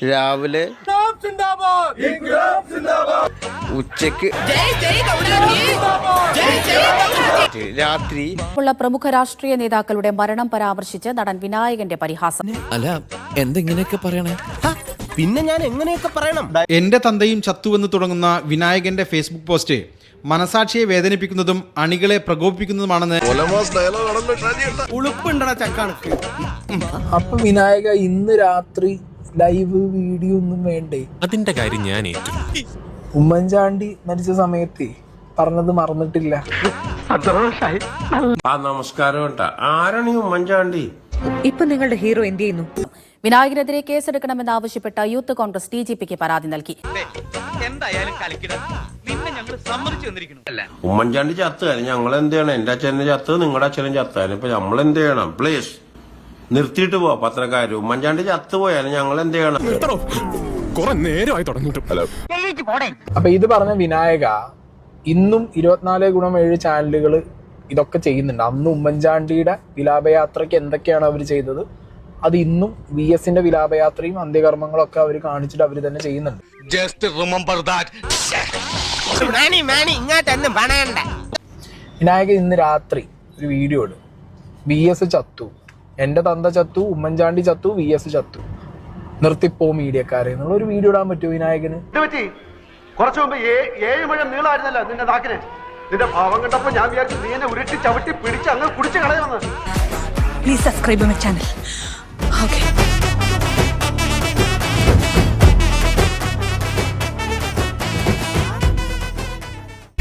രാവിലെ ഉച്ചക്ക് രാത്രി ഉള്ള പ്രമുഖ രാഷ്ട്രീയ നേതാക്കളുടെ മരണം പരാമർശിച്ച് നടൻ വിനായകന്റെ പരിഹാസം. അല്ല എന്തെങ്ങനെയൊക്കെ പറയണേ? പിന്നെ ഞാൻ എങ്ങനെയൊക്കെ പറയണം? എന്റെ തന്തയും ചത്തുവെന്ന് തുടങ്ങുന്ന വിനായകന്റെ ഫേസ്ബുക്ക് പോസ്റ്റ് മനസാക്ഷിയെ വേദനിപ്പിക്കുന്നതും അണികളെ പ്രകോപിപ്പിക്കുന്നതുമാണെന്ന് അപ്പൊ വിനായക ഇന്ന് രാത്രി ലൈവ് വീഡിയോ ഒന്നും വേണ്ടേ? അതിന്റെ കാര്യം ഞാൻ ഏറ്റു. ഉമ്മൻചാണ്ടി മരിച്ച സമയത്ത് പറഞ്ഞത് മറന്നിട്ടില്ല. നമസ്കാരം. ആരാണ് ഈ ഉമ്മൻചാണ്ടി? ഇപ്പൊ നിങ്ങളുടെ ഹീറോ എന്ത് ചെയ്യുന്നു? വിനായകനെതിരെ കേസെടുക്കണമെന്നാവശ്യപ്പെട്ട യൂത്ത് കോൺഗ്രസ് DGPക്ക് പരാതി നൽകി. ഉമ്മൻചാണ്ടി ചത്തുകാരും ഞങ്ങൾ എന്ത് ചെയ്യണം? എന്റെ അച്ഛനെ ചത്ത്, നിങ്ങളുടെ അച്ഛനും ചത്തുകാരും. ഇപ്പൊ നമ്മൾ എന്ത് ചെയ്യണം? പ്ലീസ് നിർത്തിയിട്ട് പോവാ പത്രക്കാര്. ഉമ്മൻചാണ്ടി ചത്തുപോയാലും ഞങ്ങൾ എന്ത് ചെയ്യണം? അപ്പൊ ഇത് പറഞ്ഞ വിനായക ഇന്നും 24/7 ചാനലുകൾ ഇതൊക്കെ ചെയ്യുന്നുണ്ട്. അന്ന് ഉമ്മൻചാണ്ടിയുടെ വിലാപയാത്രയ്ക്ക് എന്തൊക്കെയാണ് അവർ ചെയ്തത്, അത് ഇന്നും VSന്റെ വിലാപയാത്രയും അന്ത്യകർമ്മങ്ങളൊക്കെ അവർ കാണിച്ചിട്ട് അവർ തന്നെ ചെയ്യുന്നുണ്ട്. വിനായക ഇന്ന് രാത്രി ഒരു വീഡിയോ ഇടും. VS ചത്തു, എന്റെ തന്ത ചത്തു, ഉമ്മൻചാണ്ടി ചത്തു, VS ചത്തു, നിർത്തിപ്പോ മീഡിയക്കാരെ എന്നുള്ള ഒരു വീഡിയോ ഇടാൻ പറ്റുമോ വിനായകന്? കുറച്ചു മുമ്പ് 7 മുഴം നീളമായിരുന്നല്ലോ നിന്റെ നാക്കിന്. നിന്റെ ഭാവം കണ്ടപ്പോ ഞാൻ വിചാരിച്ചു നീ എന്നെ ഉരുട്ടി ചവിട്ടി പിടിച്ച് അങ്ങ് കുടിച്ച് കളയുമെന്ന്. Please subscribe my channel. Okay.